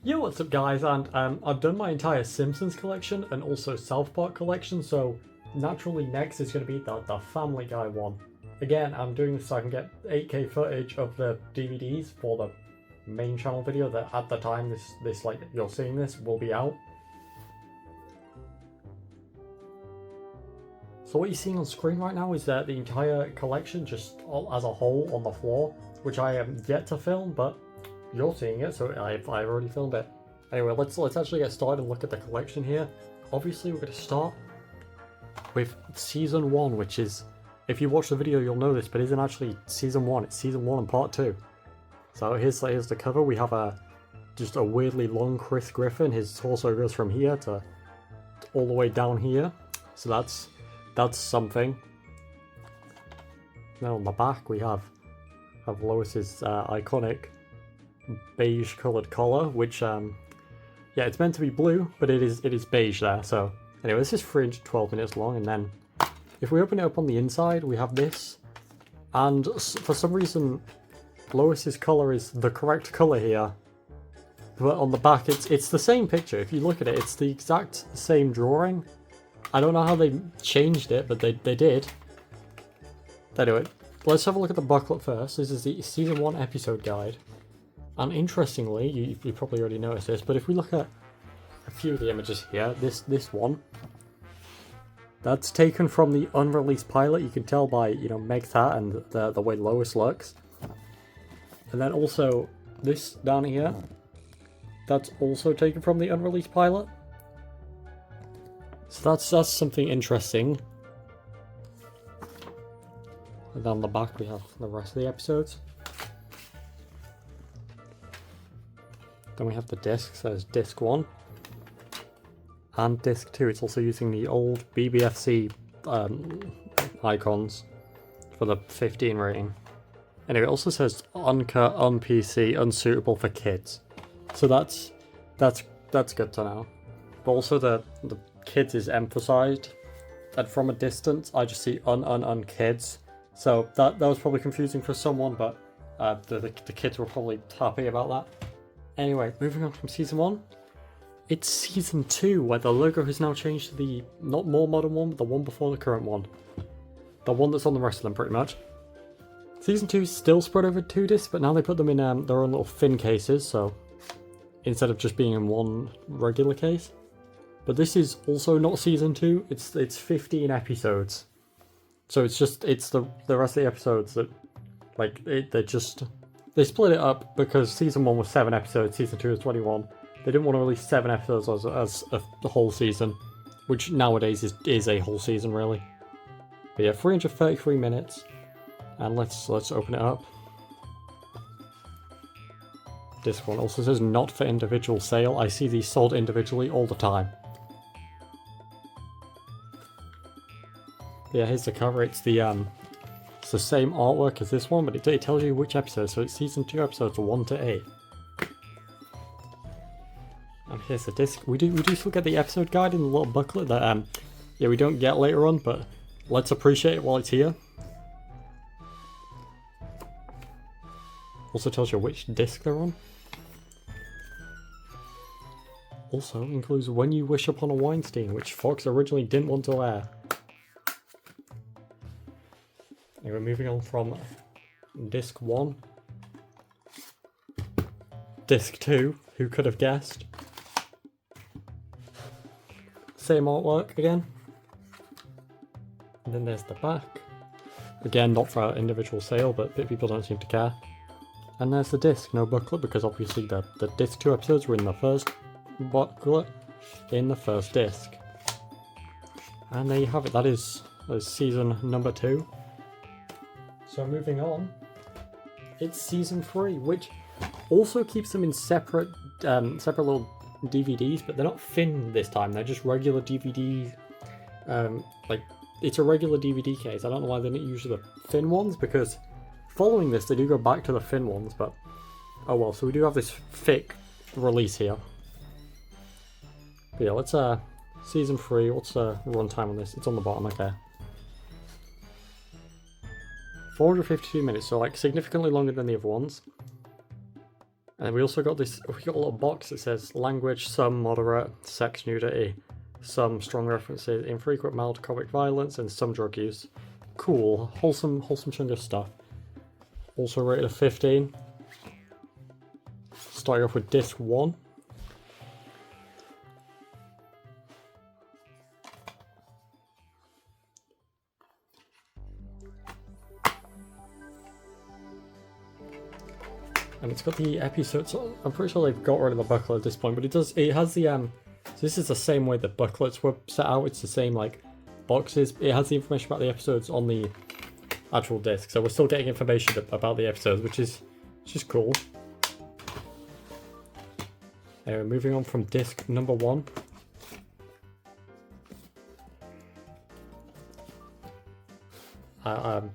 Yo, what's up guys, and I've done my entire Simpsons collection and also South Park collection, so naturally next is going to be the Family Guy one. Again, I'm doing this so I can get 8K footage of the DVDs for the main channel video that at the time this like you're seeing this will be out. So what you're seeing on screen right now is the entire collection just as a whole on the floor, which I am yet to film, but you're seeing it, so I've already filmed it. Anyway, let's actually get started and look at the collection here. Obviously, we're going to start with Season 1, which is, if you watch the video, you'll know this, but it isn't actually Season 1, it's Season 1 and Part 2. So here's the cover. We have just a weirdly long Chris Griffin. His torso goes from here to all the way down here. So that's something. Then on the back we have Lois's iconic beige coloured collar, which yeah, it's meant to be blue, but it is beige there. So anyway, this is 312 minutes long, and then if we open it up on the inside, we have this, and for some reason Lois's collar is the correct colour here, but on the back it's the same picture. If you look at it, it's the exact same drawing. I don't know how they changed it, but they did. Anyway, let's have a look at the booklet first. This is the Season 1 episode guide. And interestingly, you probably already noticed this, but if we look at a few of the images here, this one, that's taken from the unreleased pilot. You can tell by, you know, Meg's hat and the way Lois looks. And then also this down here, that's also taken from the unreleased pilot. So that's something interesting. And down the back we have the rest of the episodes. Then we have the disc, so there's disc 1 and disc 2. It's also using the old BBFC icons for the 15 rating. Anyway, it also says uncut, un-PC, unsuitable for kids. So that's good to know. But also the kids is emphasized, and from a distance I just see un-kids. So that was probably confusing for someone, but the kids were probably happy about that. Anyway, moving on from Season 1, it's Season 2, where the logo has now changed to the not more modern one, but the one before the current one. The one that's on the rest of them, pretty much. Season 2 is still spread over 2 discs, but now they put them in their own little fin cases, so instead of just being in one regular case. But this is also not Season 2, it's 15 episodes. So it's the rest of the episodes that, like, they split it up because Season 1 was 7 episodes, Season 2 was 21. They didn't want to release 7 episodes as a whole season, which nowadays is a whole season, really. But yeah, 333 minutes, and let's open it up. This one also says not for individual sale. I see these sold individually all the time. Yeah, here's the cover. It's the same artwork as this one, but it tells you which episode. So it's Season 2 episodes 1 to 8. And here's the disc. We do still get the episode guide in the little booklet that yeah, we don't get later on, but let's appreciate it while it's here. Also tells you which disc they're on. Also includes When You Wish Upon a Weinstein, which Fox originally didn't want to air. Anyway, moving on from disc 1. Disc 2, who could have guessed? Same artwork again. And then there's the back. Again, not for individual sale, but people don't seem to care. And there's the disc, no booklet, because obviously the disc 2 episodes were in the first booklet, in the first disc. And there you have it, that is season number 2. So moving on, it's Season 3, which also keeps them in separate little DVDs, but they're not fin this time, they're just regular DVD, like, it's a regular DVD case. I don't know why they didn't use the fin ones, because following this they do go back to the fin ones, but oh well. So we do have this thick release here. But yeah, let's Season 3, what's the runtime on this? It's on the bottom, okay. 452 minutes, so like significantly longer than the other ones. And we also got this, we got a little box that says language, some moderate, sex nudity, some strong references, infrequent mild comic violence, and some drug use. Cool, wholesome chunk of stuff. Also rated a 15. Starting off with disc 1. And it's got the episodes. I'm pretty sure they've got rid of the booklet at this point, but it does. It has the So this is the same way that booklets were set out. It's the same like boxes. It has the information about the episodes on the actual disc, so we're still getting information about the episodes, which is just cool. Anyway, moving on from disc number 1.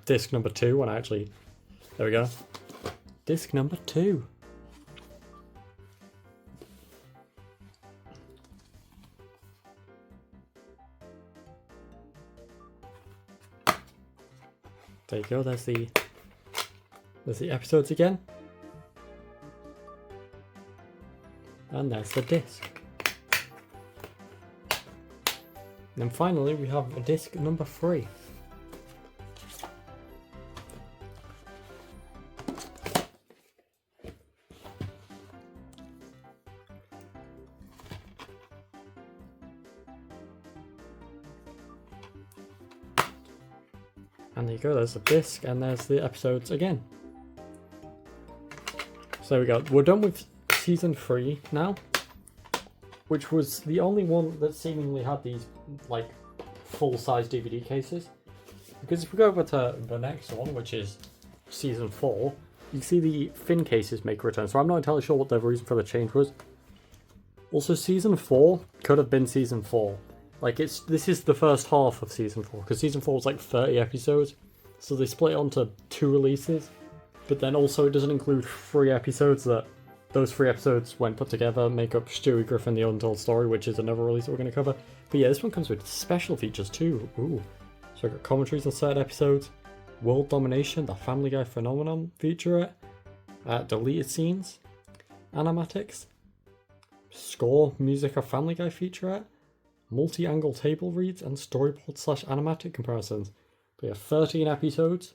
Disc number 2, and actually, there we go. Disc number 2. There you go, there's the episodes again. And there's the disc. And then finally we have disc number 3. And there you go, there's the disc and there's the episodes again. So there we go, we're done with season 3 now, which was the only one that seemingly had these like full-size DVD cases. Because if we go over to the next one, which is season 4, you see the fin cases make a return, so I'm not entirely sure what the reason for the change was. Also, season 4 could have been season 4. Like, this is the first half of season 4, because season 4 was like 30 episodes, so they split it onto 2 releases, but then also it doesn't include 3 episodes that, those 3 episodes, when put together, make up Stewie Griffin The Untold Story, which is another release that we're going to cover. But yeah, this one comes with special features too. Ooh. So I've got commentaries on certain episodes, World Domination, the Family Guy Phenomenon featurette, deleted scenes, animatics, score, music of Family Guy featurette, multi-angle table reads, and storyboard/animatic comparisons. We have 13 episodes,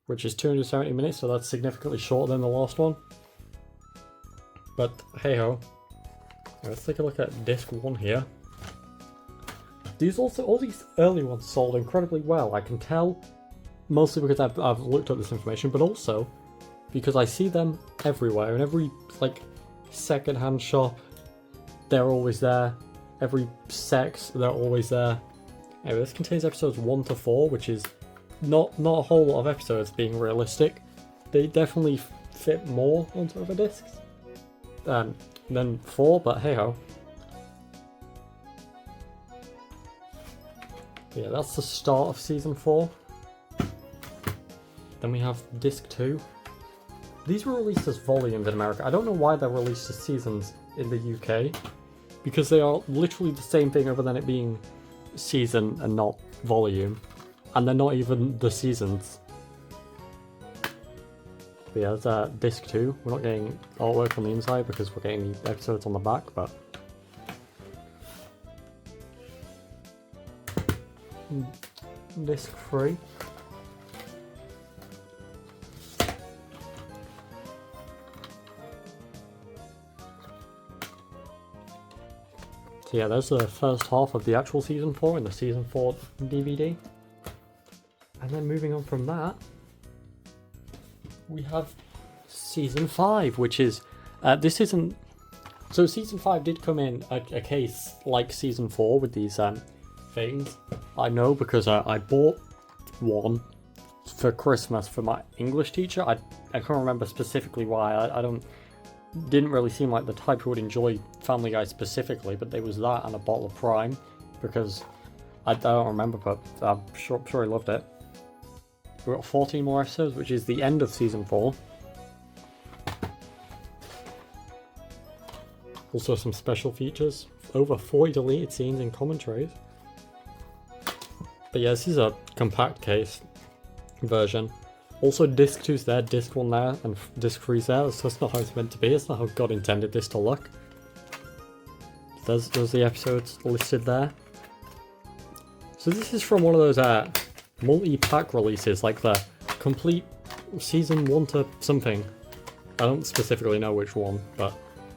which is 270 minutes, so that's significantly shorter than the last one. But hey ho. Let's take a look at disc 1 here. All these early ones sold incredibly well. I can tell, mostly because I've looked up this information, but also because I see them everywhere. In every like second-hand shop, they're always there. Every sex, they're always there. Anyway, this contains episodes 1 to 4, which is not a whole lot of episodes being realistic. They definitely fit more onto other discs than 4, but hey ho. Yeah, that's the start of season 4. Then we have disc 2. These were released as volumes in America. I don't know why they're released as seasons in the UK. Because they are literally the same thing other than it being season and not volume. And they're not even the seasons. But yeah, there's disc 2. We're not getting artwork on the inside because we're getting the episodes on the back, but... disc 3. So yeah, there's the first half of the actual season 4 in the season 4 DVD. And then moving on from that, we have season 5, which is, this isn't, so season 5 did come in a case like season 4 with these things. I know because I bought one for Christmas for my English teacher. I can't remember specifically why. Didn't really seem like the type who would enjoy Family Guy specifically, but there was that and a bottle of Prime, because I don't remember, but I'm sure he loved it. We've got 14 more episodes, which is the end of season 4. Also some special features, over 40 deleted scenes and commentaries. But yeah, this is a compact case version. Also, disc 2's there, disc 1 there, and disc 3's there. That's not how it's meant to be. It's not how God intended this to look. There's the episodes listed there. So this is from one of those multi-pack releases, like the complete season 1 to something. I don't specifically know which one, but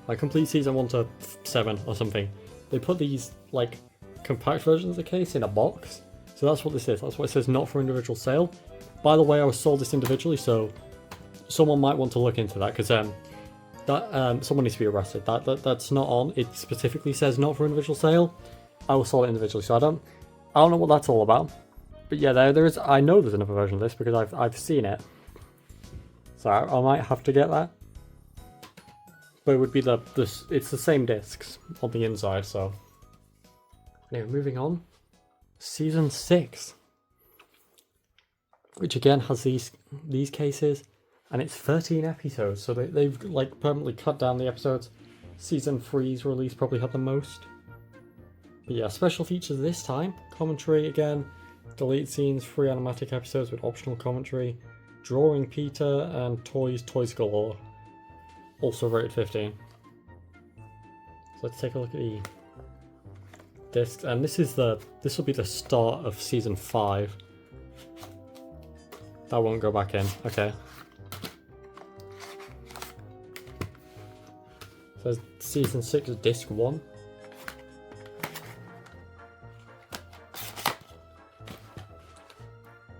like complete season 1 to 7 or something. They put these like compact versions of the case in a box. So that's what this is. That's what it says, not for individual sale. By the way, I was sold this individually, so someone might want to look into that, because someone needs to be arrested. That's not on. It specifically says not for individual sale. I was sold it individually, so I don't know what that's all about. But yeah, there is. I know there's another version of this because I've seen it. So I might have to get that. But it would be it's the same discs on the inside. So anyway, moving on. Season 6. Which again has these cases, and it's 13 episodes, so they've like permanently cut down the episodes. Season 3's release probably had the most. But yeah, special features this time. Commentary again, delete scenes, 3 animatic episodes with optional commentary, drawing Peter, and toys galore. Also rated 15. So let's take a look at the discs, and this will be the start of season 5. That won't go back in. Okay. So season 6 is disc 1.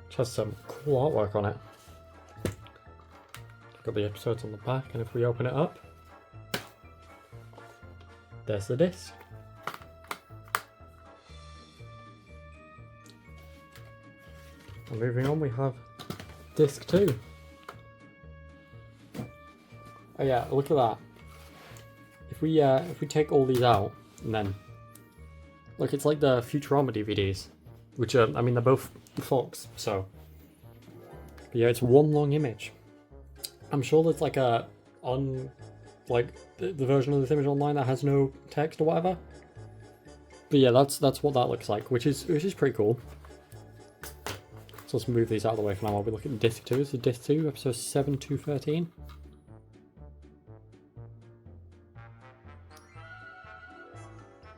Which has some cool artwork on it. Got the episodes on the back, and if we open it up, there's the disc. And moving on, we have disc 2. Oh yeah, look at that. If we take all these out, and then look, it's like the Futurama DVDs, which are, I mean, they're both Fox, so but yeah, it's one long image. I'm sure there's like the version of this image online that has no text or whatever. But yeah, that's what that looks like, which is pretty cool. So let's move these out of the way for now while we look at disc 2. So disc 2, episodes 7 to 13.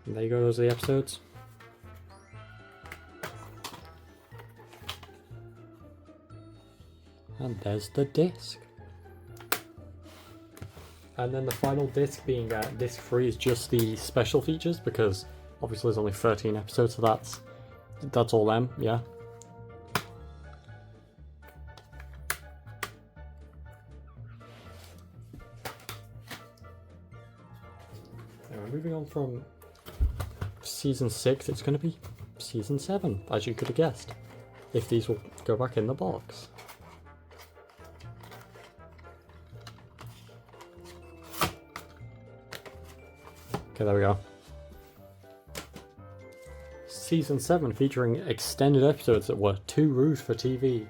And there you go, those are the episodes. And there's the disc. And then the final disc being disc 3 is just the special features, because obviously there's only 13 episodes, so that's all them, yeah. Anyway, moving on from season 6, it's going to be season 7, as you could have guessed, if these will go back in the box. Okay, there we go. Season 7 featuring extended episodes that were too rude for TV.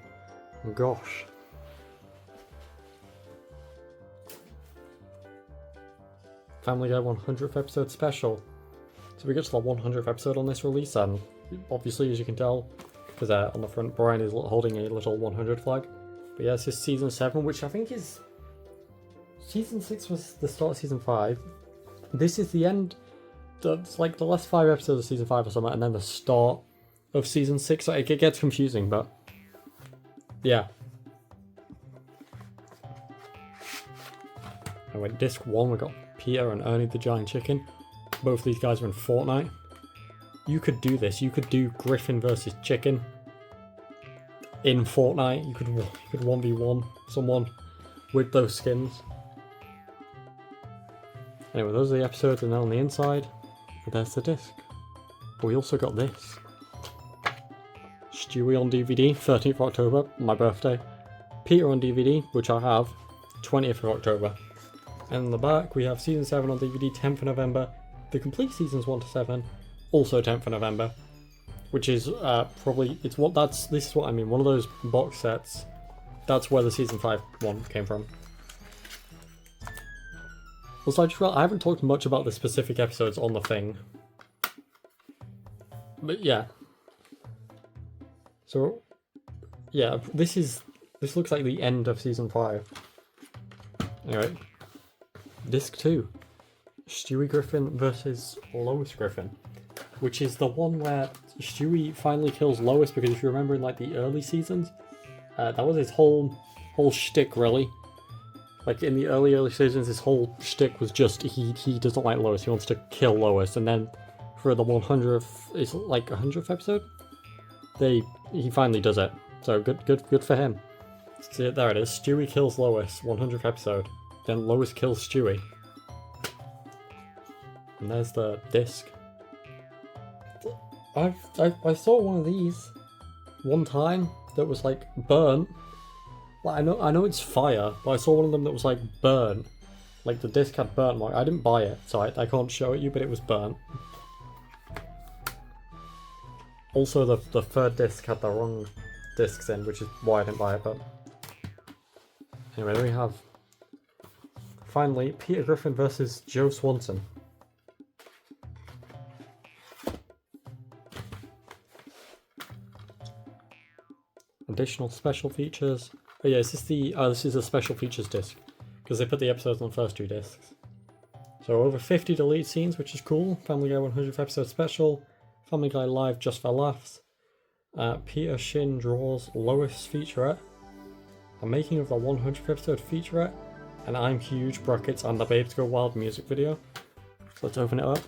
Gosh. Family Guy 100th episode special. So we get to the 100th episode on this release, and obviously, as you can tell, because on the front, Brian is holding a little 100 flag. But yeah, this is season 7, which I think is... Season 6 was the start of season 5. This is the end. It's like the last 5 episodes of season 5 or something, and then the start of season 6. It gets confusing, but yeah. Anyway, disc 1, we got Peter and Ernie the Giant Chicken. Both these guys are in Fortnite. You could do this. You could do Griffin versus Chicken in Fortnite. You could 1v1 someone with those skins. Anyway, those are the episodes, and then on the inside, there's the disc. But we also got this. Stewie on DVD, 13th of October, my birthday. Peter on DVD, which I have, 20th of October. And on the back, we have season 7 on DVD, 10th of November. The complete seasons 1 to 7, also 10th of November. Which is this is what I mean, one of those box sets. That's where the season 5 one came from. Also, I haven't talked much about the specific episodes on the thing. But yeah. So, yeah, this is This looks like the end of season 5. Anyway, disc 2. Stewie Griffin versus Lois Griffin. Which is the one where Stewie finally kills Lois, because if you remember in like the early seasons, that was his whole shtick, really. Like in the early seasons, his whole shtick was just he doesn't like Lois. He wants to kill Lois, and then for the 100th, it's like 100th episode, he finally does it. So good for him. See, there it is. Stewie kills Lois, 100th episode. Then Lois kills Stewie. And there's the disc. I saw one of these one time that was like burnt. Like, I know it's fire, but I saw one of them that was like burnt. Like the disc had burnt mark. I didn't buy it, so I can't show it you, but it was burnt. Also, the third disc had the wrong discs in, which is why I didn't buy it, but... Anyway, then we have... Finally, Peter Griffin versus Joe Swanson. Additional special features. Oh yeah, is this the... Oh, this is a special features disc. Because they put the episodes on the first 2 discs. So over 50 deleted scenes, which is cool. Family Guy 100th episode special. Family Guy Live just for laughs. Peter Shin draws Lois featurette. A making of the 100th episode featurette. And I'm Huge brackets and the Babes Go Wild music video. So let's open it up.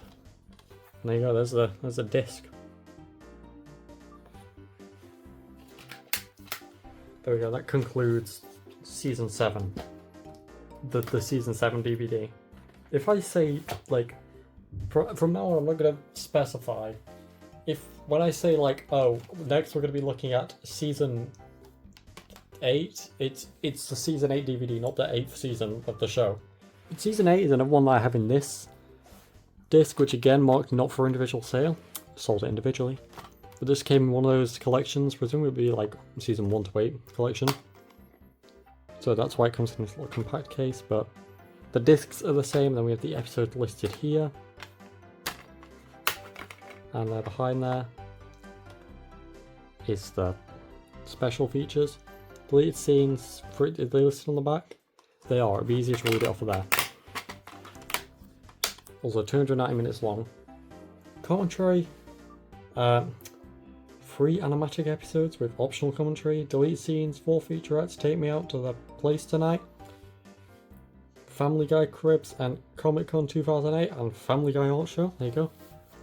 And there you go, there's the disc. There we go, that concludes season 7. The season 7 DVD. If I say, like, from now on I'm not going to specify. When I say, like, oh, next we're going to be looking at season 8, it's the season 8 DVD, not the 8th season of the show. But season 8 is another one that I have in this disc, which again marked not for individual sale. Sold it individually. But this came in one of those collections, presumably it would be like season 1 to 8 collection. So that's why it comes in this little compact case, but the discs are the same. Then we have the episode listed here. And behind there is the special features. Deleted scenes, are they listed on the back? They are, it'd be easier to read it off of there. Also 290 minutes long. Commentary. 3 animatic episodes with optional commentary, deleted scenes, 4 featurettes, Take Me Out to the Place Tonight, Family Guy Cribs and Comic Con 2008, and Family Guy Art Show. There you go.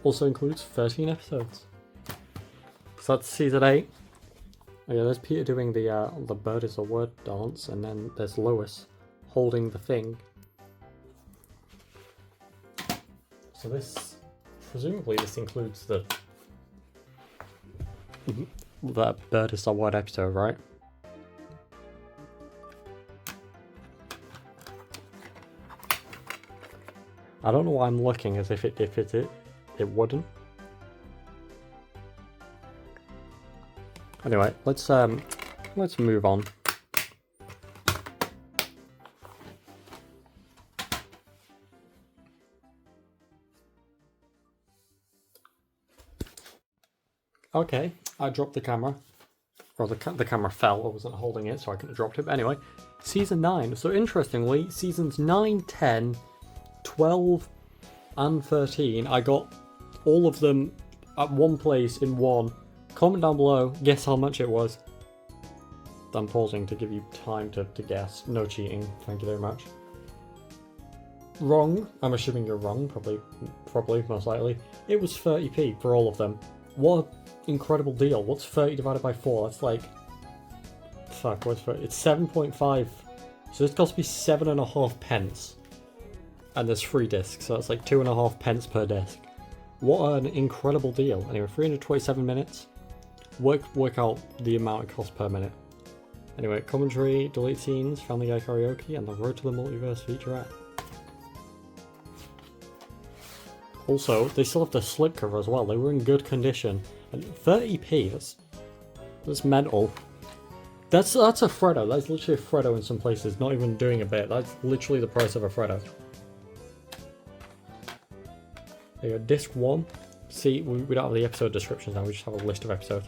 Also includes 13 episodes. So that's season 8. Oh yeah, there's Peter doing the bird is a word dance, and then there's Lois holding the thing. So this, presumably this includes the bird is a word episode, right? I don't know why I'm looking as if it wouldn't. Anyway, let's move on. Okay, I dropped the camera. Or the camera fell, I wasn't holding it, so I couldn't have dropped it. But anyway, season 9. So interestingly, seasons 9, 10, 12, and 13, I got all of them at one place in one. Comment down below, guess how much it was. I'm pausing to give you time to guess. No cheating, thank you very much. Wrong, I'm assuming you're wrong, probably, most likely. It was 30p for all of them. What an incredible deal. What's 30 divided by 4? That's like... Fuck, what's 30? It's 7.5. So this cost me 7.5 pence. And there's 3 discs, so it's like 2.5 pence per disc. What an incredible deal. Anyway, 327 minutes. Work out the amount it costs per minute. Anyway, commentary, delete scenes, Family Guy karaoke, and the Road to the Multiverse featurette. Also, they still have the slipcover as well. They were in good condition. And 30p, that's mental. That's a Freddo. That's literally a Freddo in some places, not even doing a bit. That's literally the price of a Freddo. There you go, disc 1. See, we don't have the episode descriptions now, we just have a list of episodes.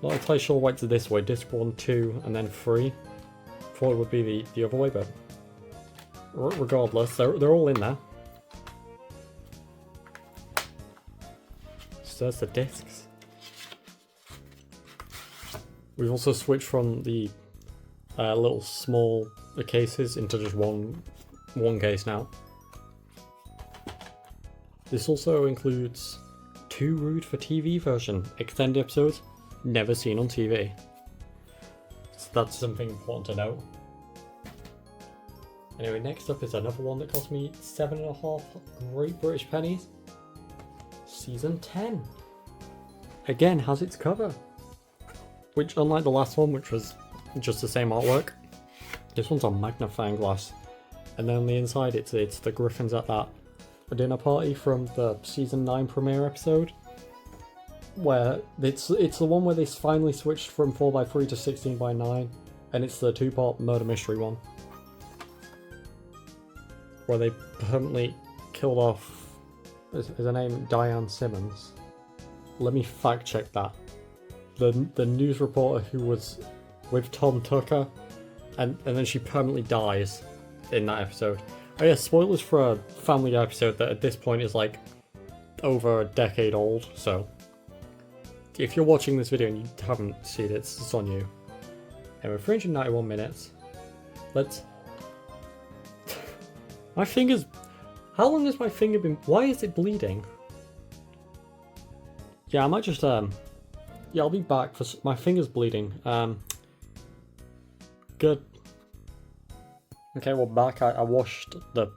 Not entirely sure why it's this way. Disc 1, 2, and then 3. Thought it would be the other way, but regardless, they're all in there. So there's the discs. We've also switched from the little small cases into just one case now. This also includes 2 Rude for TV version extended episodes never seen on TV. So that's something important to know. Anyway, next up is another one that cost me 7.5 Great British pennies. Season 10. Again, has its cover. Which, unlike the last one, which was just the same artwork, this one's on magnifying glass. And then on the inside, it's the Griffins at that dinner party from the season 9 premiere episode, where it's the one where they finally switched from 4x3 to 16x9, and it's the 2-part murder mystery one, where they permanently killed off, is her name Diane Simmons? Let me fact check that. The news reporter who was with Tom Tucker, and then she permanently dies in that episode. Oh yeah, spoilers for a Family Guy episode that at this point is like over a decade old, so if you're watching this video and you haven't seen it, it's on you. Anyway, 391 minutes. Let's... My finger's... How long has my finger been... Why is it bleeding? Yeah, I might just, yeah, I'll be back for... My finger's bleeding. Good. Okay, well, back. I washed the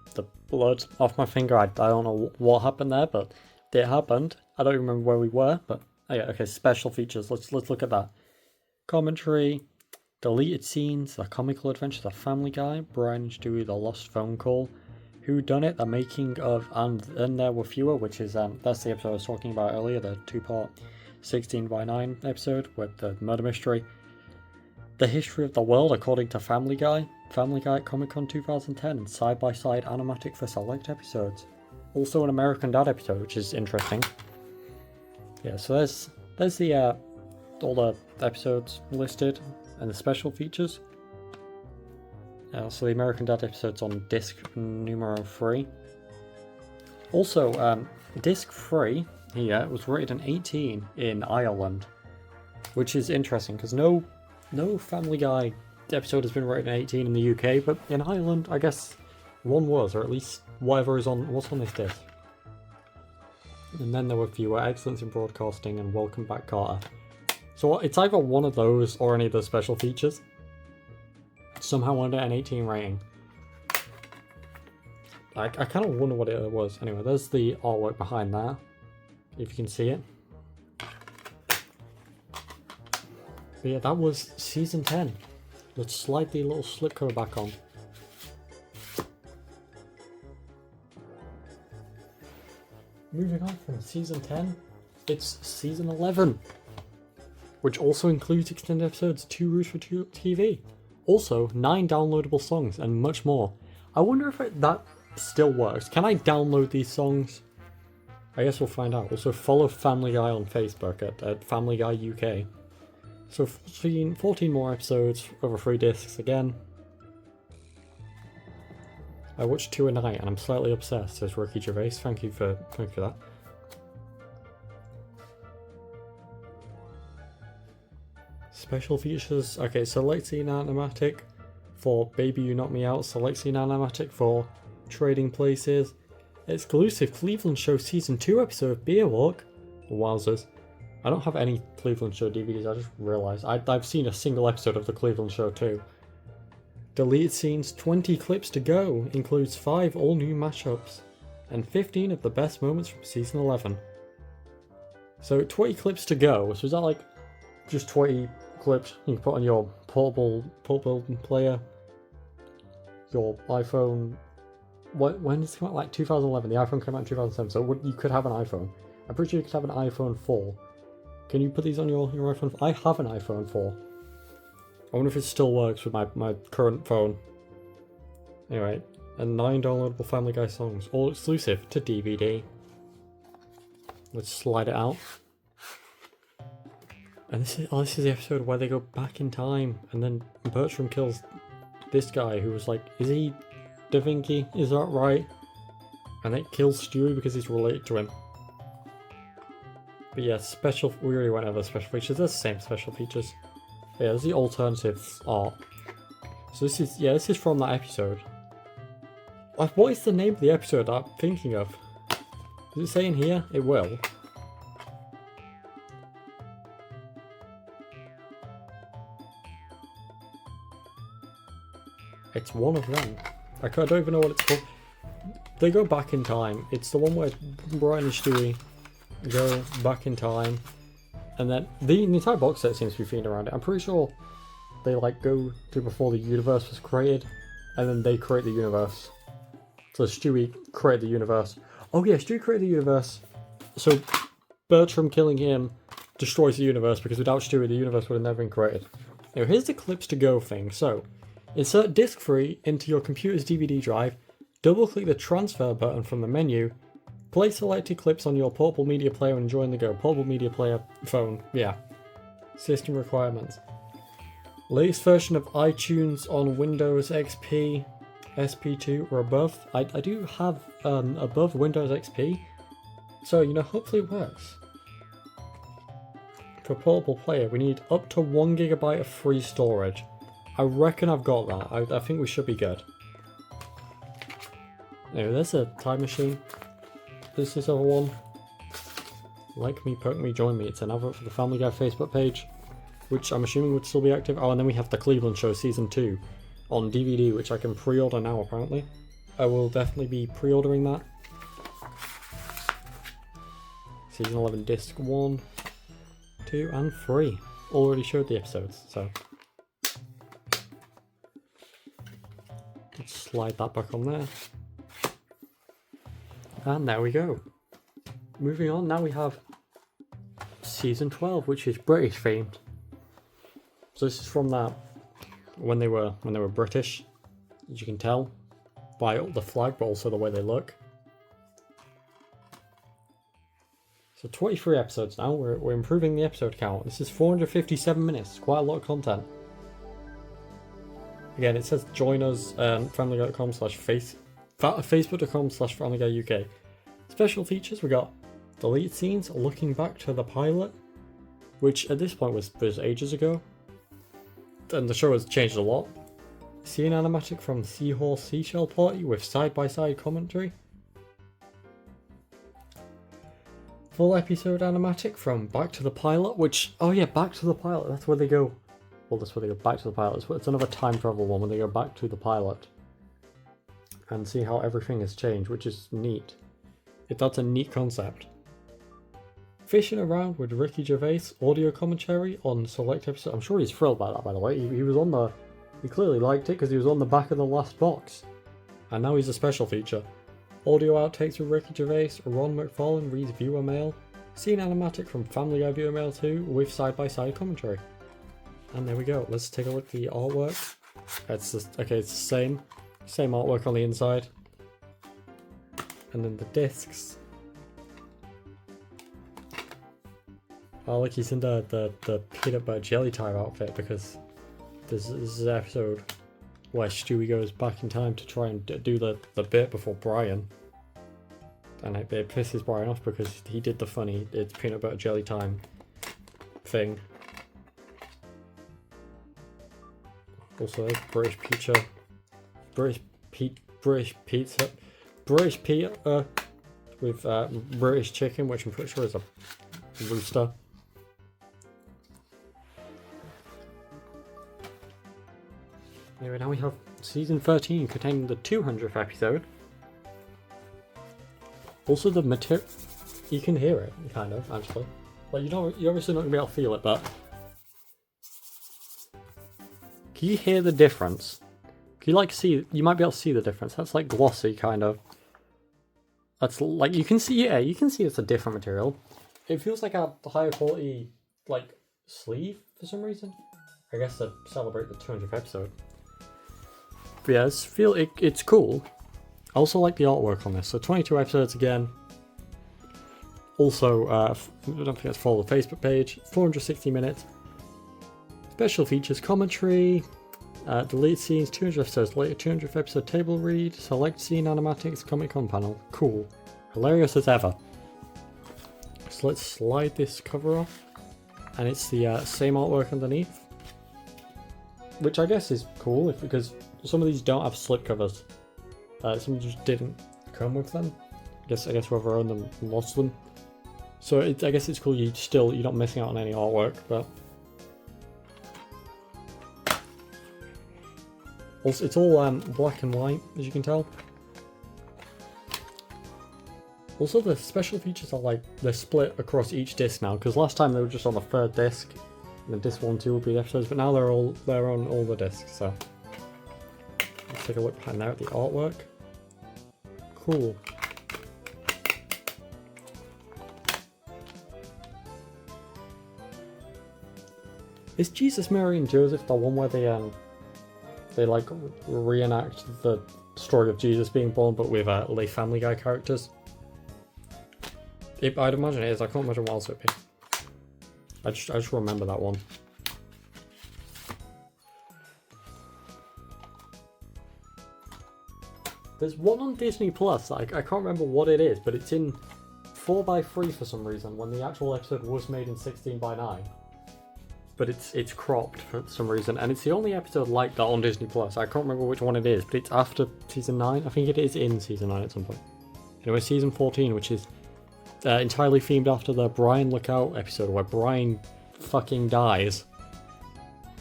blood off my finger. I don't know what happened there, but it happened. I don't remember where we were, but... Oh yeah, okay, special features. Let's look at that. Commentary, deleted scenes, the comical adventures of Family Guy, Brian and Stewie, the lost phone call, Who Done It, the making of And Then There Were Fewer, which is that's the episode I was talking about earlier, the 2-part 16x9 episode with the murder mystery. The history of the world according to Family Guy, Family Guy at Comic-Con 2010, and side-by-side animatic for select episodes. Also an American Dad episode, which is interesting. Yeah, so there's the all the episodes listed and the special features. So the American Dad episode's on disc numero 3. Also, disc 3 here was rated an 18 in Ireland, which is interesting because no Family Guy episode has been rated an 18 in the UK, but in Ireland, I guess one was, or at least whatever is on what's on this disc. And then there were fewer excellence in broadcasting and welcome back Carter. So it's either one of those or any of the special features. Somehow under an 18 rating. I kind of wonder what it was. Anyway, there's the artwork behind that, if you can see it. But yeah, that was season 10. Let's slide the little slipcover back on. Moving on from season 10, it's season 11, which also includes extended episodes, 2 Rude for TV, also 9 downloadable songs, and much more. I wonder if that still works. Can I download these songs? I guess we'll find out. Also, follow Family Guy on Facebook at Family Guy UK. So 14 more episodes over 3 discs again. I watched 2 a night and I'm slightly obsessed, says Ricky Gervais. Thank you for that. Special features. Okay, select scene animatic for Baby You Knock Me Out. Select scene animatic for Trading Places. Exclusive Cleveland Show Season 2 episode Beer Walk. Wowzers. I don't have any Cleveland Show DVDs, I just realised. I've seen a single episode of the Cleveland Show too. Deleted scenes, 20 clips to go, includes 5 all-new mashups, and 15 of the best moments from season 11. So 20 clips to go, so is that like just 20 clips you can put on your portable player, your iPhone? When did it come out? Like 2011, the iPhone came out in 2007, so you could have an iPhone. I'm pretty sure you could have an iPhone 4. Can you put these on your iPhone? I have an iPhone 4. I wonder if it still works with my current phone. Anyway, and 9 downloadable Family Guy songs, all exclusive to DVD. Let's slide it out. And this is the episode where they go back in time, and then Bertram kills this guy who was like, is he Da Vinci? Is that right? And it kills Stewie because he's related to him. But yeah, we already went over special features. They're the same special features. But yeah, there's the alternative art. So this is from that episode. What is the name of the episode I'm thinking of? Does it say in here? It will. It's one of them. I don't even know what it's called. They go back in time. It's the one where Brian and Stewie go back in time. And then the entire box set seems to be themed around it. I'm pretty sure they like go to before the universe was created. And then they create the universe. So Stewie created the universe. Oh yeah, Stewie created the universe. So Bertram killing him destroys the universe because without Stewie the universe would have never been created. Now here's the clips to go thing. So insert disc 3 into your computer's DVD drive, double click the transfer button from the menu, play selected clips on your portable media player and join the go. Portable media player, phone, yeah. System requirements. Latest version of iTunes on Windows XP, SP2 or above. I do have above Windows XP, so you know, hopefully it works. For portable player, we need up to 1 GB of free storage. I reckon I've got that. I think we should be good. Anyway, there's a time machine. There's this other one. Like me, poke me, join me. It's an advert for the Family Guy Facebook page, which I'm assuming would still be active. Oh, and then we have the Cleveland Show Season 2 on DVD, which I can pre-order now apparently. I will definitely be pre-ordering that. Season 11 Disc 1, 2 and 3. Already showed the episodes, so let's slide that back on there. And there we go. Moving on, now we have Season 12, which is British themed. So this is from that when they were British, as you can tell by the flag, but also the way they look. So 23 episodes now. We're improving the episode count. This is 457 minutes. Quite a lot of content. Again, it says join us familyguycom/facebook.com/familyguyuk. Special features, we got delete scenes looking back to the pilot, which at this point was ages ago. And the show has changed a lot. Scene animatic from Seahorse Seashell Party with side-by-side commentary. Full episode animatic from Back to the Pilot, which, oh yeah, Back to the Pilot, that's where they go. Well, that's where they go back to the pilot. It's another time travel one when they go back to the pilot and see how everything has changed, which is neat. That's a neat concept. Fishing around with Ricky Gervais, audio commentary on select episodes. I'm sure he's thrilled by that, by the way. He was on the... He clearly liked it because he was on the back of the last box. And now he's a special feature. Audio outtakes with Ricky Gervais, Ron McFarlane reads viewer mail, scene animatic from Family Guy viewer mail 2 with side-by-side commentary. And there we go. Let's take a look at the artwork. It's just, okay, it's the same artwork on the inside. And then the discs. Oh look, he's in the peanut butter jelly time outfit because this is an episode where Stewie goes back in time to try and do the bit before Brian. And it pisses Brian off because he did the funny, it's peanut butter jelly time thing. Also, British pizza with British chicken, which I'm pretty sure is a rooster. Anyway, now we have season 13 containing the 200th episode. Also, the material, you can hear it, kind of, actually. Like, you're obviously not gonna be able to feel it, but can you hear the difference? Can you like see? You might be able to see the difference. That's like glossy, kind of. That's like you can see. Yeah, you can see it's a different material. It feels like a higher quality, like sleeve for some reason. I guess to celebrate the 200th episode. But yeah, it's cool. I also like the artwork on this. So 22 episodes again. Also, don't forget to follow the Facebook page. 460 minutes. Special features, commentary, delete scenes, 200 episodes later, 200th episode table read, select scene animatics, Comic-Con panel. Cool. Hilarious as ever. So let's slide this cover off. And it's the same artwork underneath. Which I guess is cool, because some of these don't have slipcovers. Some just didn't come with them. I guess whoever owned them lost them. So I guess it's cool. You're not missing out on any artwork, but also it's all black and white, as you can tell. Also, the special features are they're split across each disc now, because last time they were just on the third disc, and then disc 1 and 2 will be the episodes, but now they're on all the discs. So let's take a look behind there at the artwork. Cool. Is Jesus, Mary, and Joseph the one where they reenact the story of Jesus being born, but with lay Family Guy characters? I'd imagine it is. I can't imagine what else it would be. I just remember that one. There's one on Disney Plus. I can't remember what it is, but it's in 4:3 for some reason. When the actual episode was made in 16:9. But it's cropped for some reason, and it's the only episode like that on Disney Plus. I can't remember which one it is, but it's after season 9. I think it is in season 9 at some point. Anyway, season 14, which is entirely themed after the Brian Look Out episode where Brian fucking dies.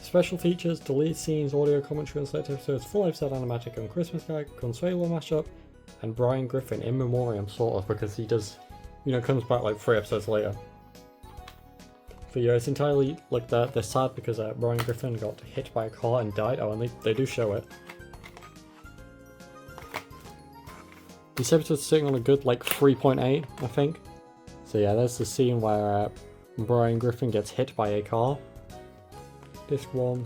Special features, deleted scenes, audio commentary on select episodes, full episode animatic on Christmas Guy, Consuelo mashup, and Brian Griffin in memoriam, sort of, because he does, comes back 3 episodes later. But yeah, it's entirely they're sad because Brian Griffin got hit by a car and died. Oh, and they do show it. These episodes are sitting on a good 3.8, I think. So yeah, there's the scene where Brian Griffin gets hit by a car. Disc 1,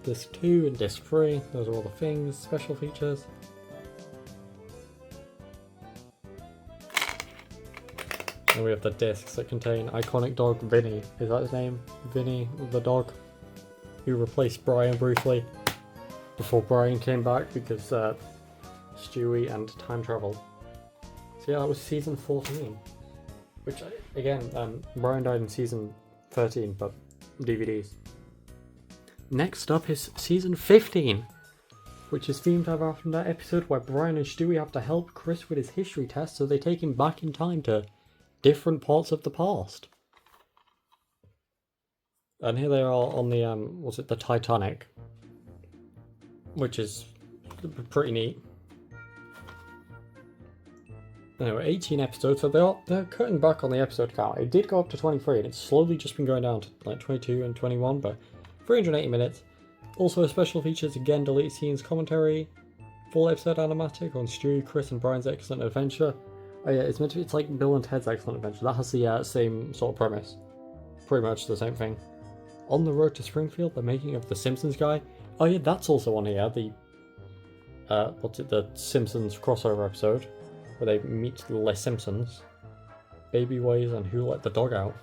Disc 2, and Disc 3. Those are all the things, special features. And we have the discs that contain iconic dog Vinny. Is that his name? Vinny, the dog, who replaced Brian briefly before Brian came back because Stewie and time travel. So yeah, that was season 14. Which, again, Brian died in season 13, but DVDs. Next up is season 15, which is themed after that episode where Brian and Stewie have to help Chris with his history test, so they take him back in time to different parts of the past. And here they are on the, the Titanic, which is pretty neat. Anyway, 18 episodes, so they're cutting back on the episode count. It did go up to 23, and it's slowly just been going down to 22 and 21, but 380 minutes. Also, special features, again, deleted scenes, commentary, full episode animatic on Stewie, Chris, and Brian's excellent adventure. Oh yeah, it's meant to be, it's like Bill and Ted's Excellent Adventure. That has the same sort of premise. Pretty much the same thing. On the Road to Springfield, the making of the Simpsons guy. Oh yeah, that's also on here. The the Simpsons crossover episode where they meet the Les Simpsons, Baby Ways, and Who Let the Dog Out.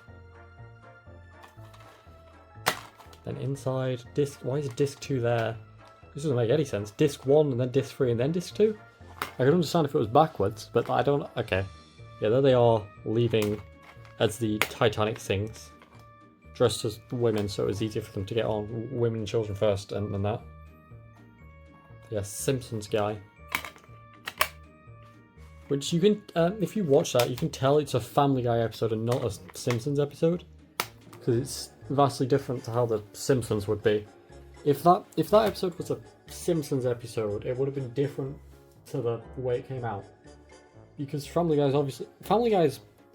Then inside disc. Why is disc 2 there? This doesn't make any sense. Disc 1 and then disc 3 and then disc 2. I could understand if it was backwards, but I don't... Okay. Yeah, there they are, leaving as the Titanic sinks. Dressed as women, so it was easier for them to get on. Women and children first, and then that. Yeah, Simpsons guy. Which you can... if you watch that, you can tell it's a Family Guy episode and not a Simpsons episode. Because it's vastly different to how the Simpsons would be. If that episode was a Simpsons episode, it would have been different to the way it came out, because Family Guy's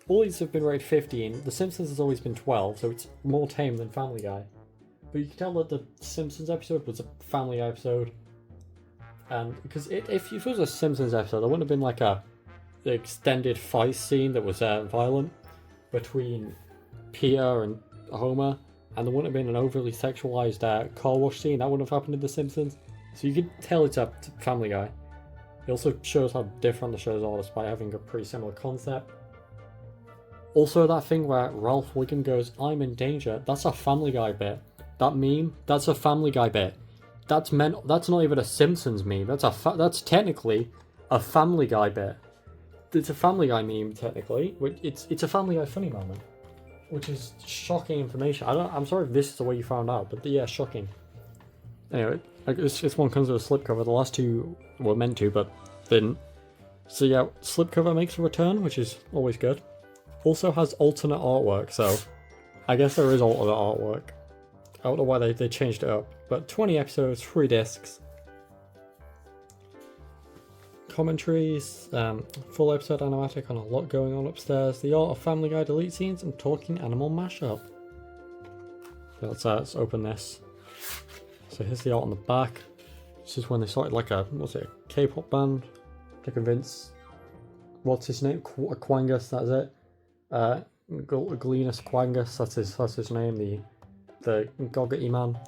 always have been rated 15. The Simpsons has always been 12, so it's more tame than Family Guy. But you can tell that the Simpsons episode was a Family Guy episode, and because if it was a Simpsons episode, there wouldn't have been the extended fight scene that was violent between Peter and Homer, and there wouldn't have been an overly sexualized car wash scene. That wouldn't have happened in The Simpsons. So you could tell it's a Family Guy. It also shows how different the shows are despite having a pretty similar concept. Also, that thing where Ralph Wiggum goes, "I'm in danger." That's a Family Guy bit. That meme. That's a Family Guy bit. That's not even a Simpsons meme. That's technically a Family Guy bit. It's a Family Guy meme technically. It's a Family Guy funny moment, which is shocking information. I'm sorry if this is the way you found out, but yeah, shocking. Anyway, this one comes with a slipcover. The last two were meant to, but didn't. So yeah, slipcover makes a return, which is always good. Also has alternate artwork, so I guess there is alternate artwork. I don't know why they changed it up, but 20 episodes, 3 discs. Commentaries, full episode animatic on a lot going on upstairs. The art of Family Guy delete scenes and talking animal mashup. Let's open this. So here's the art on the back. This is when they started like a K-pop band to convince, what's his name? Quangus, that's it. Glenus Quangus, that's his name, the Goggety man.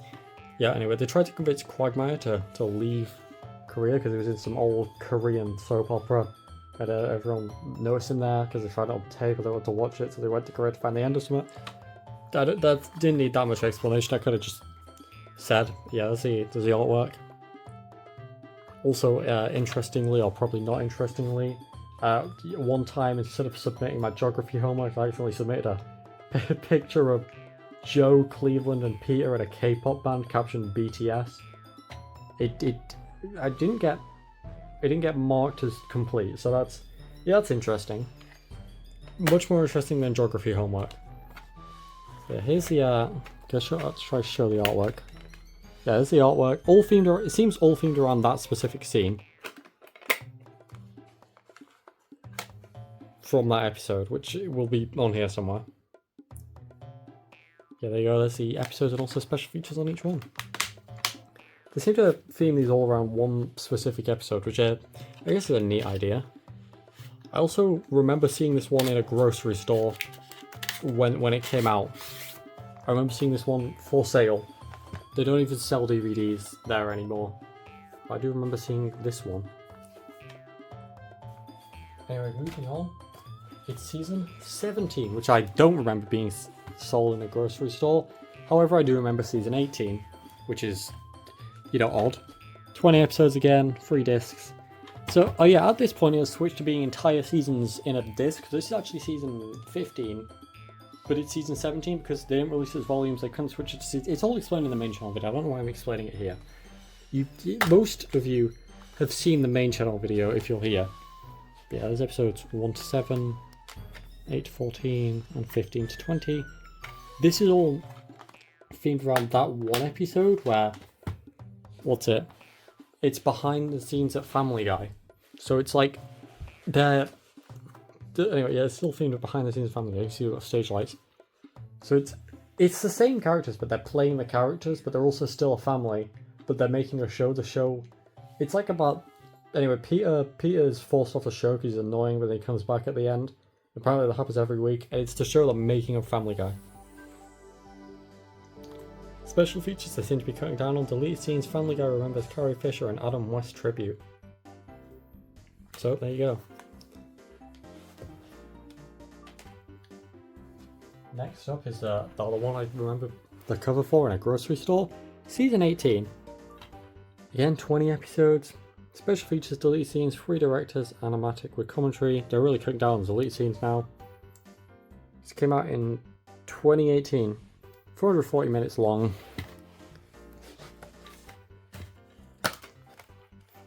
Yeah, anyway, they tried to convince Quagmire to leave Korea because he was in some old Korean soap opera. And everyone noticed him there because they found it on tape and they wanted to watch it, so they went to Korea to find the end of something. That didn't need that much explanation. I could have just said, yeah, there's the artwork. Also, interestingly, or probably not interestingly, one time instead of submitting my geography homework, I accidentally submitted a picture of Joe, Cleveland, and Peter at a K-pop band captioned BTS. It didn't get marked as complete, so that's interesting. Much more interesting than geography homework. Yeah, here's the let's try to show the artwork. Yeah, there's the artwork. It seems all themed around that specific scene from that episode, which will be on here somewhere. Yeah, there you go. There's the episodes and also special features on each one. They seem to theme these all around one specific episode, which I guess is a neat idea. I also remember seeing this one in a grocery store when it came out. I remember seeing this one for sale. They don't even sell DVDs there anymore. I do remember seeing this one. Anyway, moving on. It's season 17, which I don't remember being sold in a grocery store. However, I do remember season 18, which is, odd. 20 episodes again, 3 discs. So, oh yeah, at this point it has switched to being entire seasons in a disc. This is actually season 15, but it's season 17 because they didn't release its volumes. They couldn't switch it to season. It's all explained in the main channel video. I don't know why I'm explaining it here. Most of you have seen the main channel video if you're here. But yeah, there's episodes 1 to 7, 8 to 14, and 15 to 20. This is all themed around that one episode where, it's behind the scenes at Family Guy. So it's like, anyway, yeah, it's still themed behind the scenes of Family Guy. You see the stage lights. So it's the same characters, but they're playing the characters, but they're also still a family, but they're making a show. The show, it's like about, anyway, Peter's forced off the show because he's annoying, but then he comes back at the end. Apparently that happens every week, and it's to show the making of Family Guy. Special features, they seem to be cutting down on deleted scenes. Family Guy remembers Carrie Fisher and Adam West tribute. So, there you go. Next up is the other one I remember the cover for in a grocery store. Season 18. Again, 20 episodes. Special features, deleted scenes, 3 directors, animatic with commentary. They're really cutting down on deleted scenes now. This came out in 2018. 440 minutes long.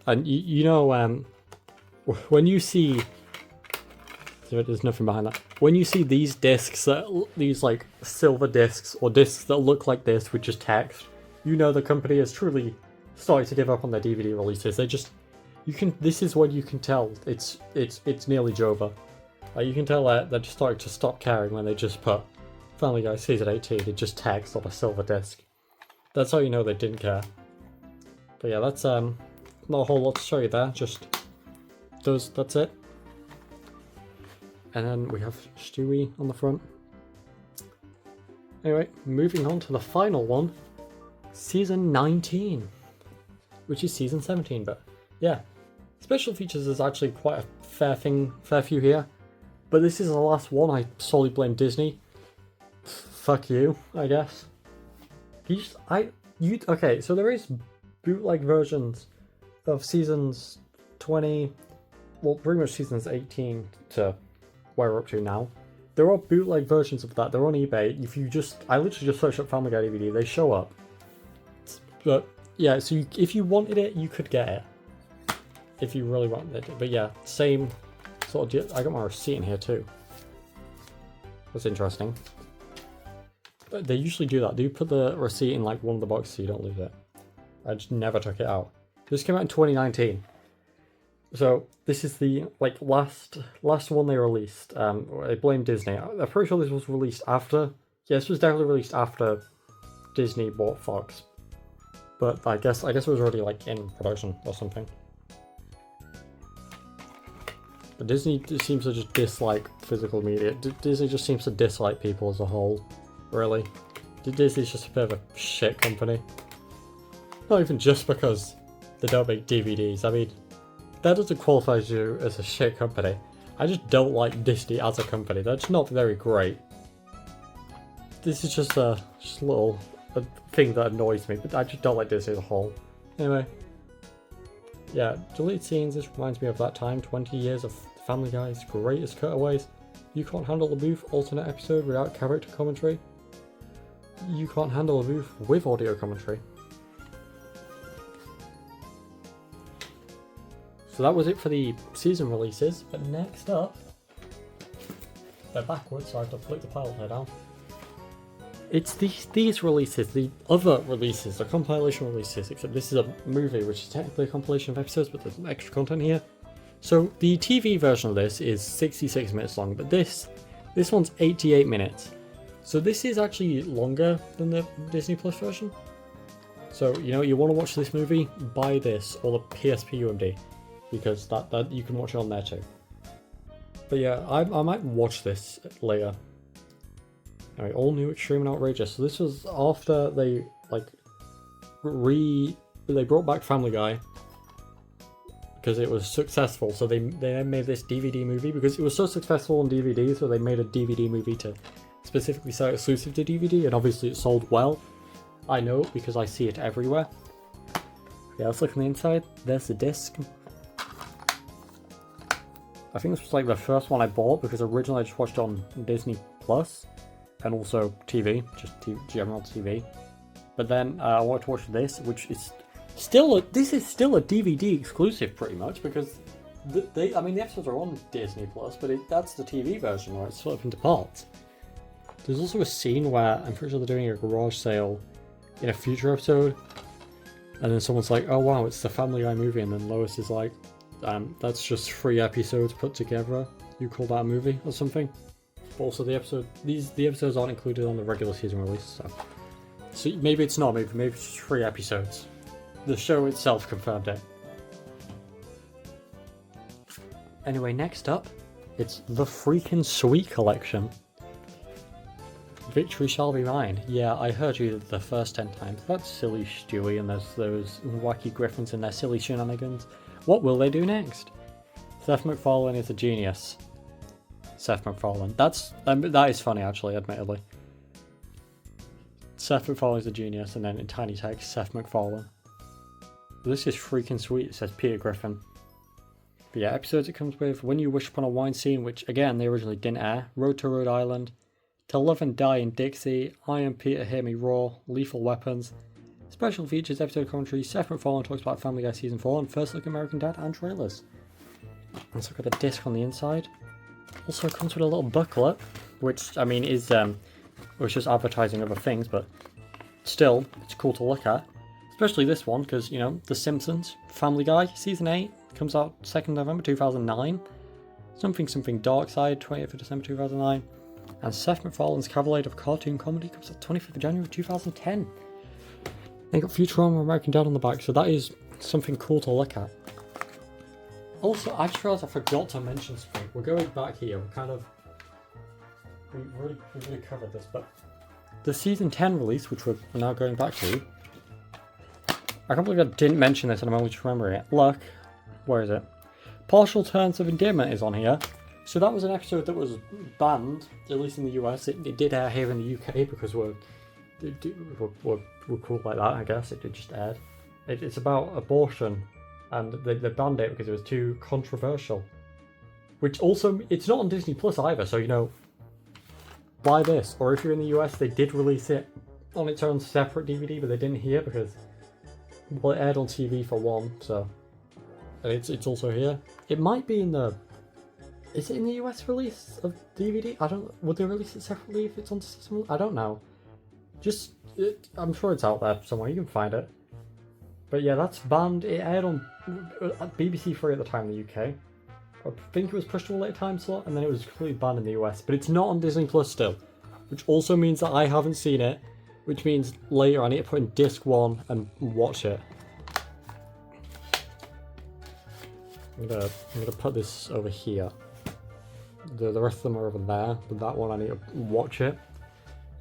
And when you see, there's nothing behind that. When you see these discs, these like silver discs or discs that look like this with just text, the company has truly started to give up on their DVD releases. This is what you can tell. It's nearly Jova. You can tell that they're just starting to stop caring when they just put Family Guy season 18, it just text on a silver disc. That's how you know they didn't care. But yeah, that's not a whole lot to show you there, just that's it. And then we have Stewie on the front. Anyway, moving on to the final one, season 19, which is season 17, but yeah. Special features is actually quite a fair few here. But this is the last one. I solely blame Disney. Fuck you, I guess. Okay, so there is bootleg versions of seasons 20, well, pretty much seasons 18 to where we're up to now. There are bootleg versions of that. They're on eBay. I literally just searched up Family Guy DVD. They show up. But yeah, so if you wanted it, you could get it. If you really wanted it. But yeah, same sort of. I got my receipt in here too. That's interesting. They usually do that. Do you put the receipt in like one of the boxes so you don't lose it? I just never took it out. This came out in 2019. So this is the like last one they released. They blame Disney. I'm pretty sure this was released after. Yeah, this was definitely released after Disney bought Fox. But I guess it was already like in production or something. But Disney seems to just dislike physical media. Disney just seems to dislike people as a whole. Really. Disney's just a bit of a shit company. Not even just because they don't make DVDs. I mean, that doesn't qualify you as a shit company. I just don't like Disney as a company. They're just not very great. This is just a little thing that annoys me, but I just don't like Disney as a whole. Anyway. Yeah, delete scenes. This reminds me of that time, 20 years of Family Guy's greatest cutaways. You can't handle the booth alternate episode without character commentary. You can't handle a booth with audio commentary. So that was it for the season releases, but next up, they're backwards, so I have to flick the pile upside down. It's these releases, the other releases, the compilation releases, except this is a movie, which is technically a compilation of episodes, but there's some extra content here. So the TV version of this is 66 minutes long, but this one's 88 minutes. So this is actually longer than the Disney Plus version. So, you want to watch this movie, buy this, or the PSP UMD, because that you can watch it on there too. But yeah, I might watch this later. Anyway, all new, extreme, and outrageous. So this was after they they brought back Family Guy because it was successful. So they made this DVD movie because it was so successful on DVD. So they made a DVD movie to specifically sell exclusive to DVD, and obviously it sold well. I know because I see it everywhere. Yeah, let's look on the inside. There's the disc. I think this was like the first one I bought because originally I just watched it on Disney Plus. And also TV, just general TV. But then I wanted to watch this, which is still this is still a DVD exclusive pretty much because the episodes are on Disney Plus, but that's the TV version where it's split up into parts. There's also a scene where I'm pretty sure they're doing a garage sale in a future episode, and then someone's like, "Oh wow, it's the Family Guy movie," and then Lois is like, "That's just 3 episodes put together. You call that a movie or something?" But also the episodes aren't included on the regular season release, so maybe it's not, maybe it's just 3 episodes. The show itself confirmed it. Anyway, next up, it's the freaking Sweet Collection. Victory shall be mine. Yeah, I heard you the first 10 times. That's silly Stewie and there's those wacky griffins and their silly shenanigans. What will they do next? Seth MacFarlane is a genius. Seth MacFarlane. That is funny, actually, admittedly. Seth MacFarlane is a genius, and then in tiny text, Seth MacFarlane. This is freaking sweet, says Peter Griffin. But yeah, episodes it comes with: When You Wish Upon a Wine Scene, which again they originally didn't air, Road to Rhode Island, To Love and Die in Dixie, I Am Peter, Hear Me Roar, Lethal Weapons, special features, episode commentary, Seth MacFarlane talks about Family Guy Season 4, and First Look American Dad, and trailers. Let's look at the disc on the inside. Also comes with a little booklet, which, I mean, is just advertising other things, but still, it's cool to look at. Especially this one, because, The Simpsons, Family Guy, Season 8, comes out 2nd November 2009. Something Dark Side, 20th of December 2009. And Seth MacFarlane's Cavalier of Cartoon Comedy comes out 25th of January 2010. They got Futurama American Dad on the back, so that is something cool to look at. Also, I just realised I forgot to mention something. We're going back here. We've really covered this, but the Season 10 release, which we're now going back to, I can't believe I didn't mention this and I'm only just remembering it. Look, where is it? Partial Terms of Endearment is on here. So that was an episode that was banned, at least in the US. It did air here in the UK because we're cool like that, I guess. It just aired. It's about abortion, and they banned it because it was too controversial. Which also, it's not on Disney Plus either, so you know, buy this. Or if you're in the US, they did release it on its own separate DVD, but they didn't here because, well, it aired on TV for one, so. And it's also here. It might be in the... Is it in the US release of DVD? Would they release it separately if it's on system? I don't know. I'm sure it's out there somewhere. You can find it. But yeah, that's banned. It aired on BBC Three at the time in the UK. I think it was pushed to a later time slot, and then it was completely banned in the US. But it's not on Disney Plus still, which also means that I haven't seen it. Which means later I need to put in disc 1 and watch it. I'm gonna put this over here. The rest of them are over there, but that one I need to watch it.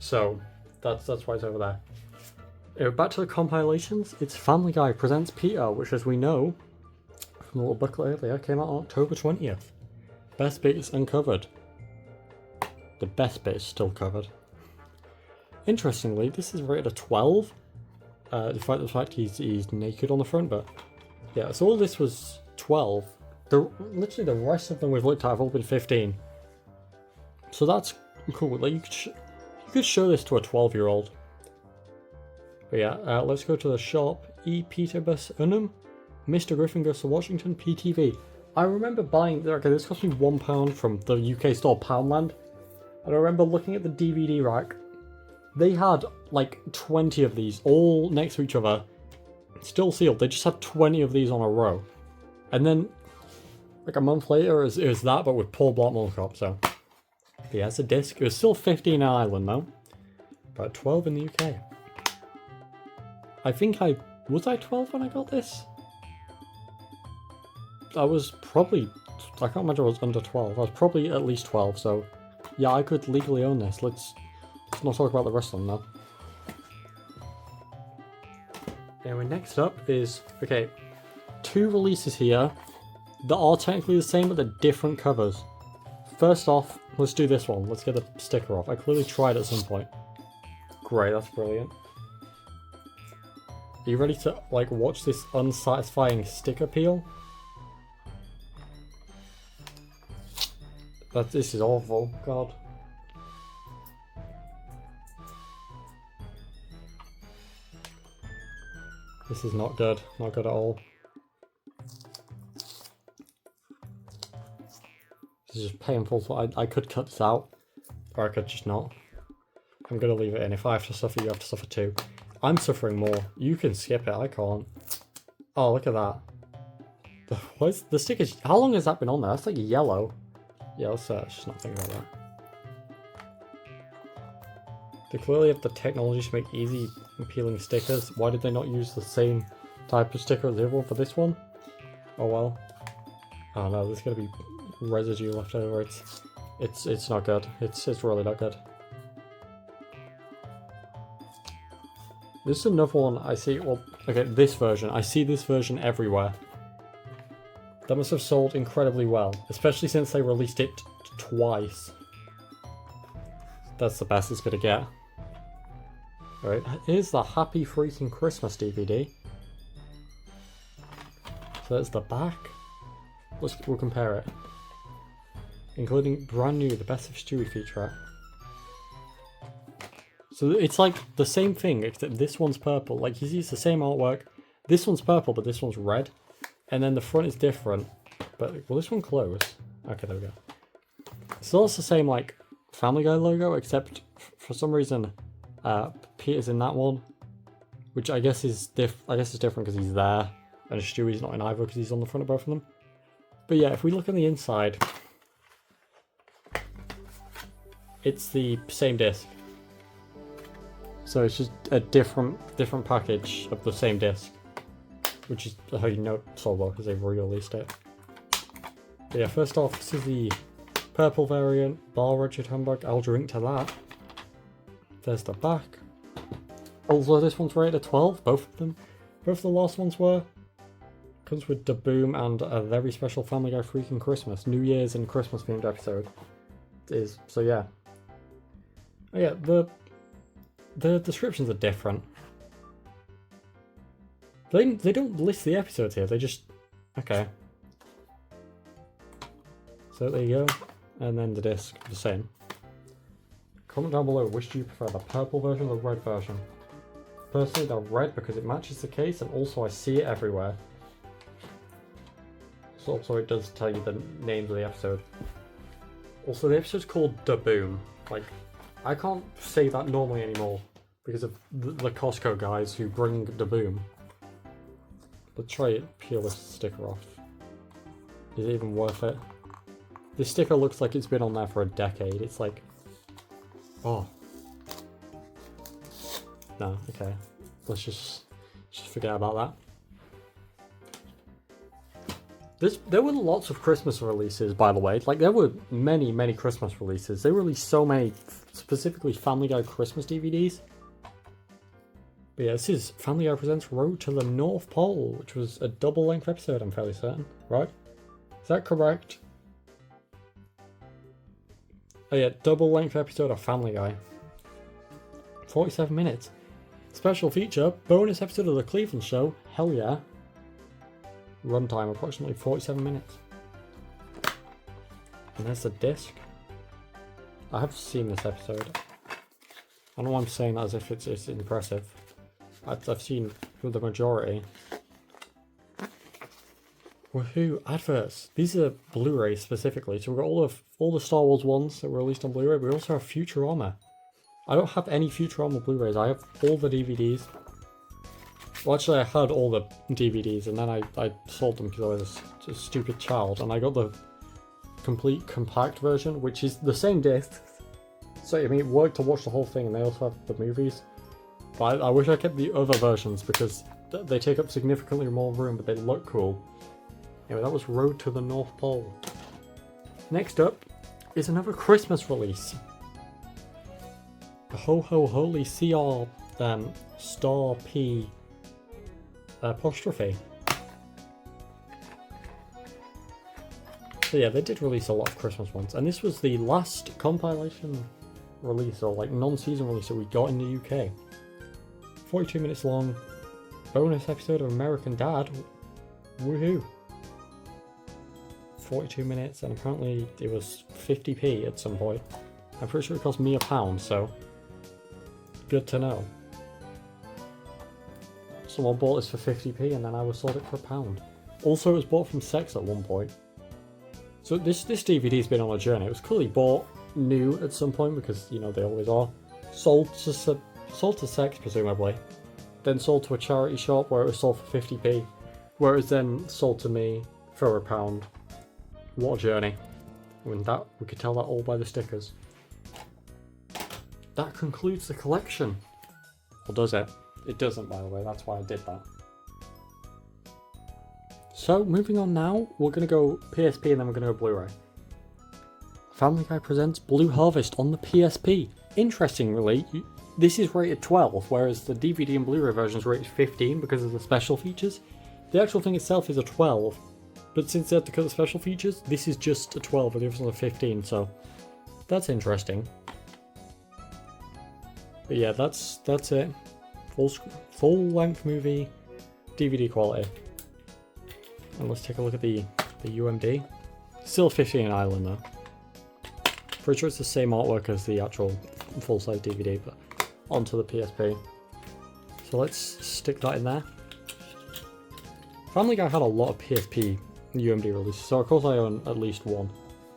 So that's why it's over there. Anyway, back to the compilations. It's Family Guy Presents Peter, which, as we know from the little booklet earlier, came out on October 20th. Best bit is uncovered. The best bit is still covered. Interestingly, this is rated a 12. Despite the fact he's naked on the front, but yeah. So all this was 12. Literally the rest of them we've looked at have all been 15. So that's cool. Like you could show this to a 12-year-old. But yeah, let's go to the shop. E. Peterbus Unum, Mr. Griffin Goes to Washington, PTV. I remember buying. Okay, this cost me £1 from the UK store Poundland, and I remember looking at the DVD rack. They had like 20 of these all next to each other, still sealed. They just had 20 of these on a row. And then, like a month later, it was that, but with Paul Blart Mall Cop. So, yeah, it's a disc. It was still 15 in Ireland though, but 12 in the UK. I think was I 12 when I got this? I was probably, I can't imagine I was under 12. I was probably at least 12. So, yeah, I could legally own this. Let's not talk about the rest of them now. Anyway, next up is, okay, 2 releases here that are technically the same, but they're different covers. First off, let's do this one. Let's get the sticker off. I clearly tried at some point. Great, that's brilliant. Are you ready to, like, watch this unsatisfying sticker peel? This is awful, God. This is not good at all. This is just painful, so I could cut this out, or I could just not. I'm gonna leave it in. If I have to suffer, you have to suffer too. I'm suffering more. You can skip it, I can't. Oh, look at that. What's the stickers? How long has that been on there? That's like yellow. Yeah, let's just not think about that. They clearly have the technology to make easy peeling stickers. Why did they not use the same type of sticker as the other one for this one? Oh well. Oh no, there's gonna be residue left over. It's not good. It's really not good. This is another one I see. Well, okay, this version. I see this version everywhere. That must have sold incredibly well, especially since they released it twice. That's the best it's gonna get. Alright, here's the Happy Freaking Christmas DVD. So that's the back. We'll compare it. Including brand new, the Best of Stewie featurette. So it's like the same thing, except this one's purple. Like you see, it's the same artwork. This one's purple, but this one's red. And then the front is different. But will this one close? Okay, there we go. So it's the same like Family Guy logo, except for some reason Peter's in that one, which I guess is different because he's there, and Stewie's not in either because he's on the front of both of them. But yeah, if we look on the inside, it's the same disc. So it's just a different package of the same disc, which is how you know it's sold well because they've re-released it. But yeah, first off, this is the purple variant, Bar Richard Hamburg. I'll drink to that. There's the back. Also, this one's rated a 12, both of them. Both of the last ones were. Comes with Da Boom and a very special Family Guy Freaking Christmas, New Year's and Christmas themed episode. So yeah. Oh yeah, the descriptions are different. They don't list the episodes here, they just... Okay. So there you go. And then the disc, the same. Comment down below, which do you prefer, the purple version or the red version? Personally, the red because it matches the case and also I see it everywhere. So also it does tell you the names of the episode. Also the episode's called Da Boom. Like, I can't say that normally anymore because of the Costco guys who bring Da Boom. Let's try it, peel this sticker off. Is it even worth it? This sticker looks like it's been on there for a decade. It's like... Oh. No, okay. Let's just forget about that. There were lots of Christmas releases, by the way. Like, there were many Christmas releases. They released so many, specifically Family Guy Christmas DVDs. But yeah, this is Family Guy Presents Road to the North Pole, which was a double-length episode, I'm fairly certain. Right? Is that correct? Oh yeah, double-length episode of Family Guy. 47 minutes. Special feature, bonus episode of The Cleveland Show. Hell yeah. Runtime, approximately 47 minutes. And there's the disc. I have seen this episode. I know I'm saying that as if it's impressive. I've seen the majority. Woohoo, adverts. These are Blu-ray specifically. So we've got all the Star Wars ones that were released on Blu-ray, but we also have Futurama. I don't have any Futurama Blu-rays. I have all the DVDs. Well, actually, I had all the DVDs, and then I sold them because I was a stupid child, and I got the complete compact version, which is the same disc. So, I mean, it worked to watch the whole thing, and they also have the movies. But I wish I kept the other versions, because they take up significantly more room, but they look cool. Anyway, that was Road to the North Pole. Next up is another Christmas release. The Ho Ho Holy CR Star P apostrophe. So yeah, they did release a lot of Christmas ones, and this was the last compilation release, or like non-season release that we got in the UK. 42 minutes long, bonus episode of American Dad. Woohoo! 42 minutes, and apparently it was 50p at some point. I'm pretty sure it cost me £1, so good to know. Someone bought this for 50p and then I was sold it for £1. Also, it was bought from Sex at one point. So this DVD's been on a journey. It was clearly bought new at some point because, you know, they always are. Sold to Sex, presumably. Then sold to a charity shop where it was sold for 50p. Where it was then sold to me for £1. What a journey. I mean, that we could tell that all by the stickers. That concludes the collection. Or does it? It doesn't, by the way, that's why I did that. So, moving on now, we're going to go PSP and then we're going to go Blu-ray. Family Guy presents Blue Harvest on the PSP. Interestingly, this is rated 12, whereas the DVD and Blu-ray version is rated 15 because of the special features. The actual thing itself is a 12, but since they had to cut the special features, this is just a 12 and the other one's a 15, so that's interesting. But yeah, that's it. Full length movie, DVD quality. And let's take a look at the UMD. Still 15 in Ireland though. Pretty sure it's the same artwork as the actual full-size DVD, but onto the PSP. So let's stick that in there. Family Guy had a lot of PSP UMD releases, so of course I own at least one.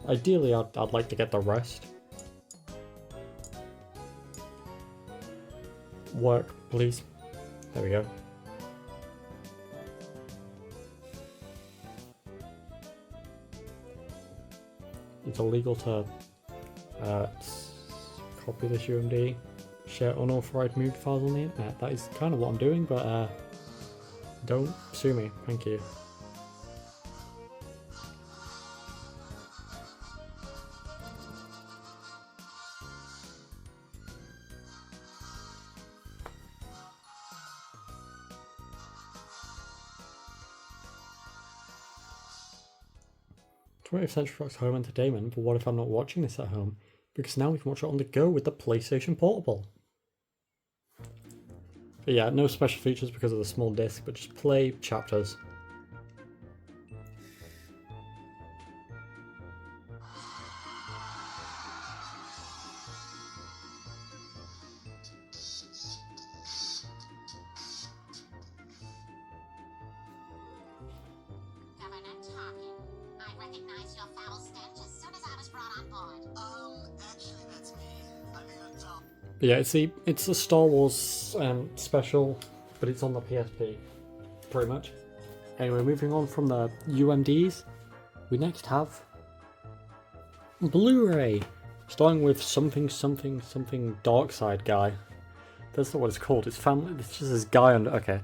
Ideally, I'd like to get the rest. Work, please. There we go. It's illegal to copy this UMD, share unauthorized movie files on the internet. That is kind of what I'm doing, but don't sue me, thank you. 20th Century Fox Home Entertainment, but what if I'm not watching this at home? Because now we can watch it on the go with the PlayStation Portable. But yeah, no special features because of the small disc, but just play chapters. But yeah, it's a Star Wars special, but it's on the PSP, pretty much. Anyway, moving on from the UMDs, we next have Blu-ray, starting with something Dark Side guy. That's not what it's called. It's family. It's just this guy under. Okay,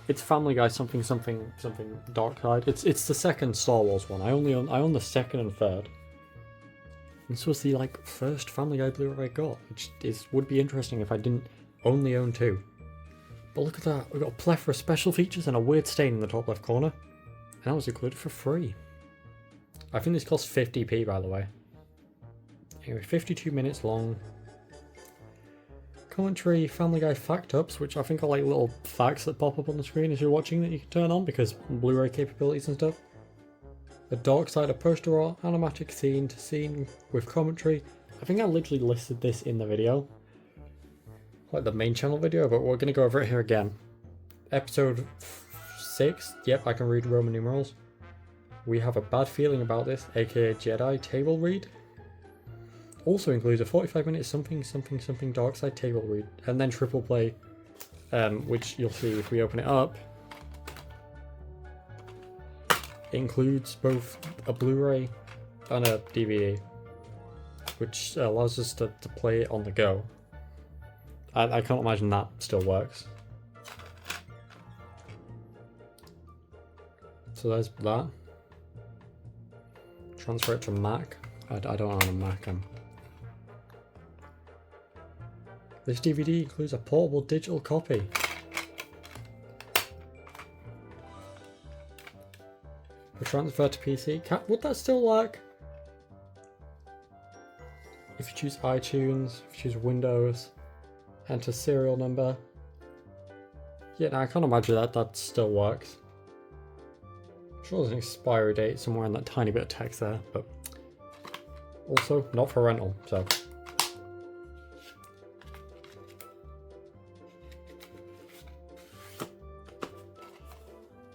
it's Family Guy something Dark Side. It's the second Star Wars one. I own the second and third. This was the first Family Guy Blu-ray I got, which would be interesting if I didn't only own 2. But look at that, we've got a plethora of special features and a weird stain in the top left corner. And that was included for free. I think this cost 50p, by the way. Anyway, 52 minutes long. Commentary, Family Guy fact ups, which I think are like little facts that pop up on the screen as you're watching that you can turn on because Blu-ray capabilities and stuff. A Dark Side of poster art, animatic scene to scene with commentary. I think I literally listed this in the video, like the main channel video, but we're going to go over it here again. Episode 6, yep, I can read Roman numerals. We have a bad feeling about this, aka Jedi table read. Also includes a 45-minute something Dark Side table read, and then triple play, which you'll see if we open it up. It includes both a Blu-ray and a DVD, which allows us to play it on the go. I can't imagine that still works. So there's that. Transfer it to Mac. I don't own a Mac. This DVD includes a portable digital copy. For transfer to PC, would that still work? If you choose iTunes, if you choose Windows, enter serial number. Yeah, no, I can't imagine that still works. I'm sure there's an expiry date somewhere in that tiny bit of text there, but also not for rental, so.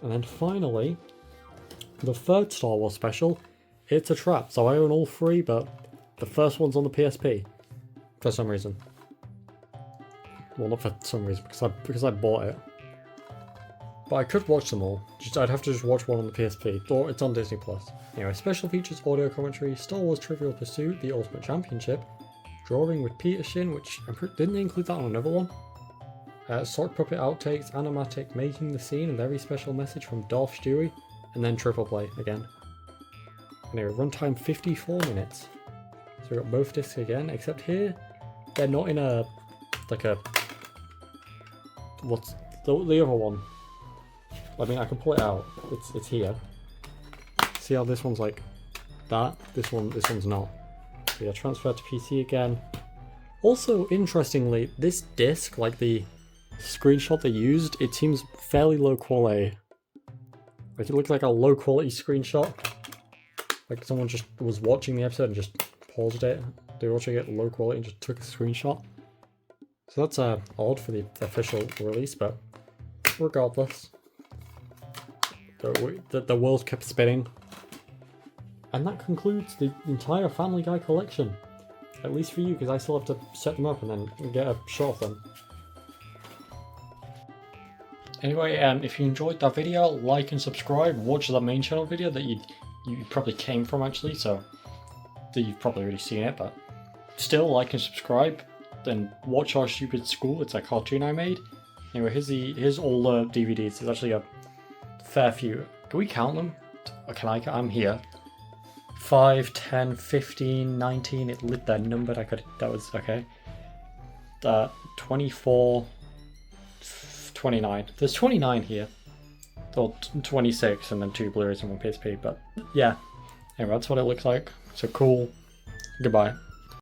And then finally, the third Star Wars special, it's a trap. So I own all 3, but the first one's on the PSP for some reason. Well, not for some reason, because I bought it. But I could watch them all. I'd have to just watch one on the PSP, or it's on Disney+. Anyway, special features, audio commentary, Star Wars Trivial Pursuit, The Ultimate Championship, drawing with Peter Shin, which didn't they include that on another one? Sock puppet outtakes, animatic, making the scene, and very special message from Darth Stewie, and then triple play again. Anyway, runtime 54 minutes. So we've got both discs again, except here they're not in a what's the other one? I mean, I can pull it out. It's here. See how this one's like that? This one's not. So yeah, transfer to PC again. Also, interestingly, this disc, like the screenshot they used, it seems fairly low quality. Like it looked like a low quality screenshot. Like someone just was watching the episode and just paused it. They were watching it low quality and just took a screenshot. So that's odd for the official release, but regardless. The world kept spinning. And that concludes the entire Family Guy collection. At least for you, because I still have to set them up and then get a shot of them. Anyway, if you enjoyed that video, like and subscribe. Watch the main channel video that you probably came from, actually, so you've probably already seen it, but still like and subscribe. Then watch Our Stupid School. It's a cartoon I made. Anyway, here's all the DVDs. There's actually a fair few. Can we count them? Can I? I'm here. 5, 10, 15, 19. It lit that numbered. That was okay. 24, 29. There's 29 here. Or 26, and then 2 Blu-rays and 1 PSP. But yeah. Anyway, that's what it looks like. So cool. Goodbye.